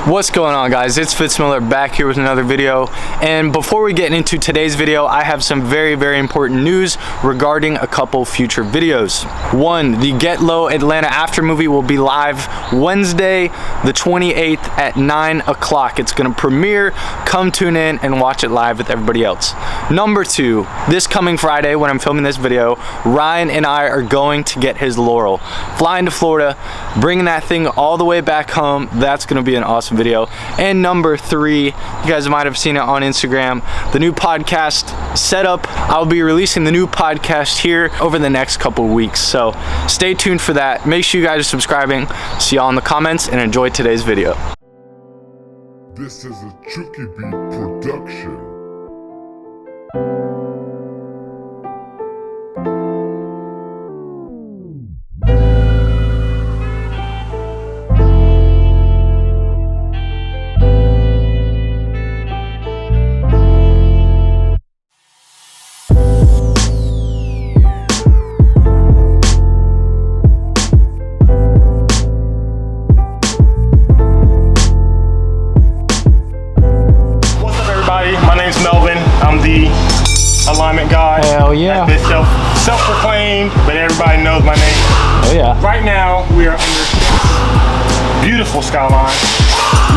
What's going on, guys? It's Fitz back here with another video, and before we get into today's video, I have some very important news regarding a couple future videos. One, the Get Low Atlanta After movie will be live Wednesday the 28th at 9 o'clock. It's gonna premiere. Come tune in and watch it live with everybody else. Number two, this coming Friday when I'm filming this video, Ryan and I are going to get his Laurel, flying to Florida, bringing that thing all the way back home. That's gonna be an awesome video. And number three, you guys might have seen it on Instagram, the new podcast setup. I'll be releasing the new podcast here over the next couple weeks, so stay tuned for that. Make sure you guys are subscribing. See y'all in the comments and enjoy today's video. This is a Chucky Beat production. Alignment guy. Hell yeah. Self-proclaimed, but everybody knows my name. Oh yeah. Right now, we are under beautiful Skyline.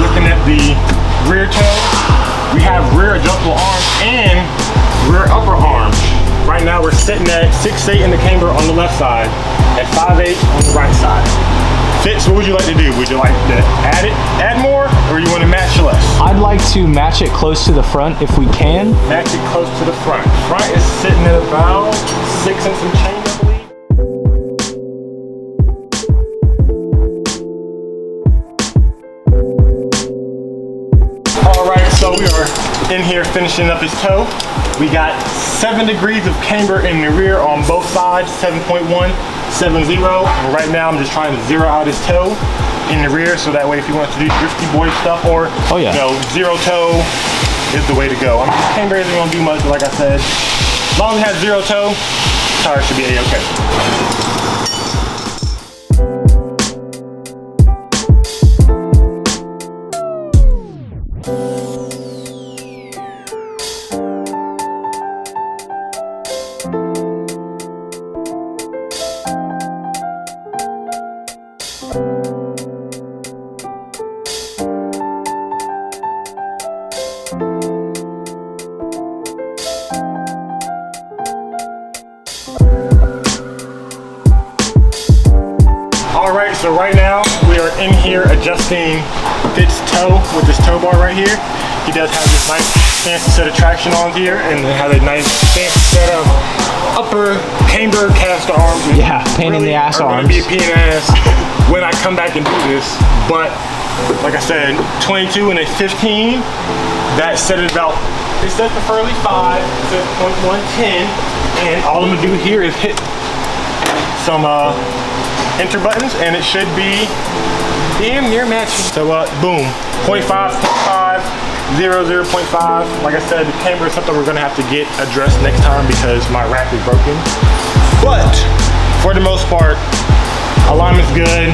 Looking at the rear toe, we have rear adjustable arms and rear upper arms. Right now, we're sitting at 6'8" in the camber on the left side, at 5'8" on the right side. Fitz, what would you like to do? Would you like to add more, or you want to match less? I'd like to match it close to the front if we can. Match it close to the front. Front is sitting at about 6 and some change, I believe. All right, so we are in here finishing up his toe. We got 7 degrees of camber in the rear on both sides, 7.1. 7-0, and right now I'm just trying to zero out his toe in the rear, so that way if he wants to do drifty boy stuff or you know, zero toe is the way to go. I mean, this camber isn't gonna do much, but like I said, as long as it has zero toe, tire should be a-okay. Alright, so right now we are in here adjusting Fitz's toe with this tow bar right here. He does have this nice fancy set of traction on here, and then has a nice fancy set of upper camber cast arms. Yeah, pain in the ass arms. Be a pain in the ass when I come back and do this. But like I said, 22 and a 15, that set it about, it says preferably 5, it says 0.110, and all I'm gonna do here is hit some enter buttons, and it should be damn near matching. So boom, 0.5, 0.5, 0, 0.5. Like I said, the camber is something we're gonna have to get addressed next time because my rack is broken. But for the most part, alignment's good,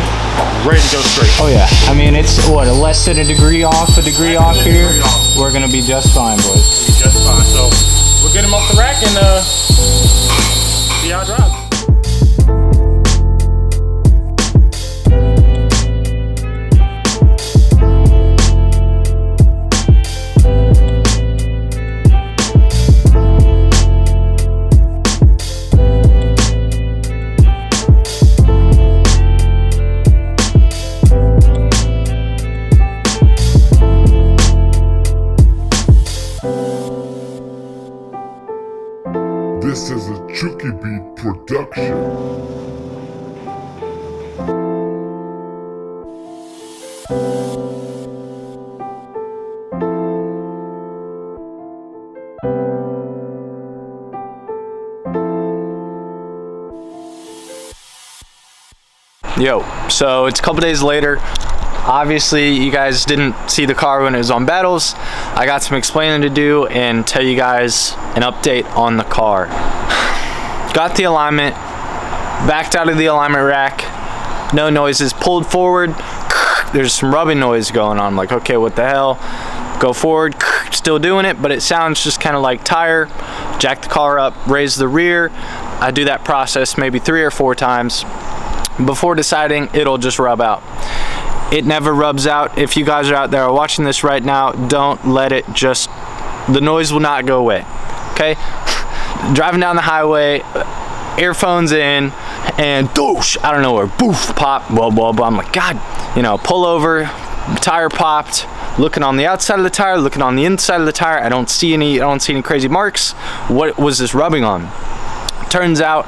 ready to go straight. Oh yeah, I mean, it's what, less than a degree off here. We're gonna be just fine, boys. Just fine. So we'll get him off the rack and see how it drives. This is a Chucky Beat production. Yo, so it's a couple days later. Obviously, you guys didn't see the car when it was on battles. I got some explaining to do and tell you guys an update on the car. Got the alignment, backed out of the alignment rack, no noises, pulled forward, there's some rubbing noise going on. I'm like, okay, what the hell? Go forward, still doing it, but it sounds just kind of like tire. Jack the car up, raise the rear. I do that process maybe 3 or 4 times before deciding it'll just rub out. It never rubs out. If you guys are out there watching this right now, don't let it just, the noise will not go away, okay? Driving down the highway, earphones in, and doosh, out of nowhere, boof, pop, blah, blah, blah. I'm like, God, you know, pull over, tire popped, looking on the outside of the tire, looking on the inside of the tire. I don't see any crazy marks. What was this rubbing on? Turns out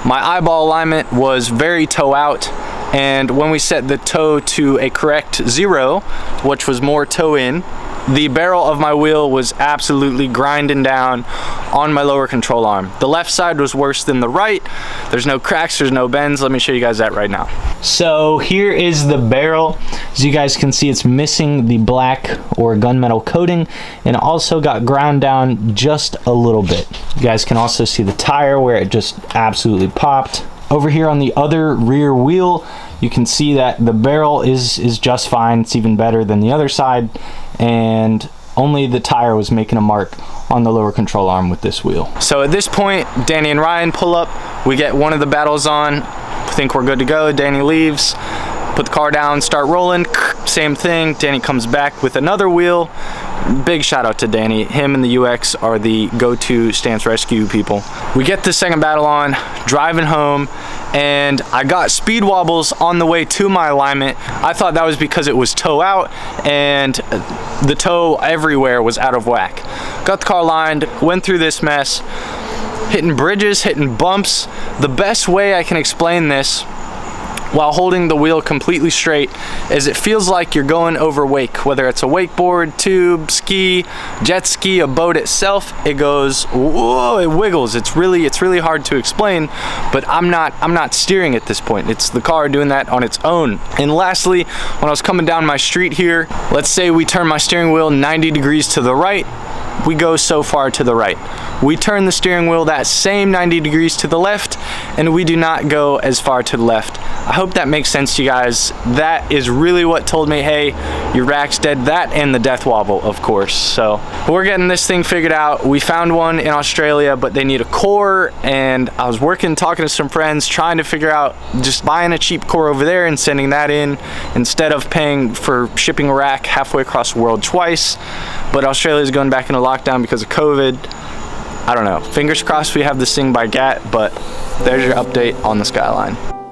my eyeball alignment was very toe out, and when we set the toe to a correct 0, which was more toe in, the barrel of my wheel was absolutely grinding down on my lower control arm. The left side was worse than the right. There's no cracks, there's no bends. Let me show you guys that right now. So here is the barrel. As you guys can see, it's missing the black or gunmetal coating, and also got ground down just a little bit. You guys can also see the tire where it just absolutely popped. Over here on the other rear wheel, you can see that the barrel is just fine. It's even better than the other side, and only the tire was making a mark on the lower control arm with this wheel. So at this point, Danny and Ryan pull up. We get one of the battles on. I think we're good to go. Danny leaves, put the car down, start rolling. Same thing. Danny comes back with another wheel. Big shout out to Danny. Him and the UX are the go-to stance rescue people. We get the second battle on, driving home, and I got speed wobbles on the way to my alignment. I thought that was because it was toe out and the toe everywhere was out of whack. Got the car lined, went through this mess, hitting bridges, hitting bumps. The best way I can explain this while holding the wheel completely straight is it feels like you're going over wake, whether it's a wakeboard, tube, ski, jet ski, a boat itself. It goes, whoa, it wiggles. It's really hard to explain, but I'm not steering at this point. It's the car doing that on its own. And lastly, when I was coming down my street here, let's say we turn my steering wheel 90 degrees to the right, we go so far to the right. We turn the steering wheel that same 90 degrees to the left, and we do not go as far to the left. I hope that makes sense to you guys. That is really what told me, hey, your rack's dead. That and the death wobble, of course. So we're getting this thing figured out. We found one in Australia, but they need a core, and I was talking to some friends, trying to figure out just buying a cheap core over there and sending that in instead of paying for shipping a rack halfway across the world twice. But Australia's going back into lockdown because of COVID. I don't know. Fingers crossed we have this thing by GAT, but there's your update on the Skyline.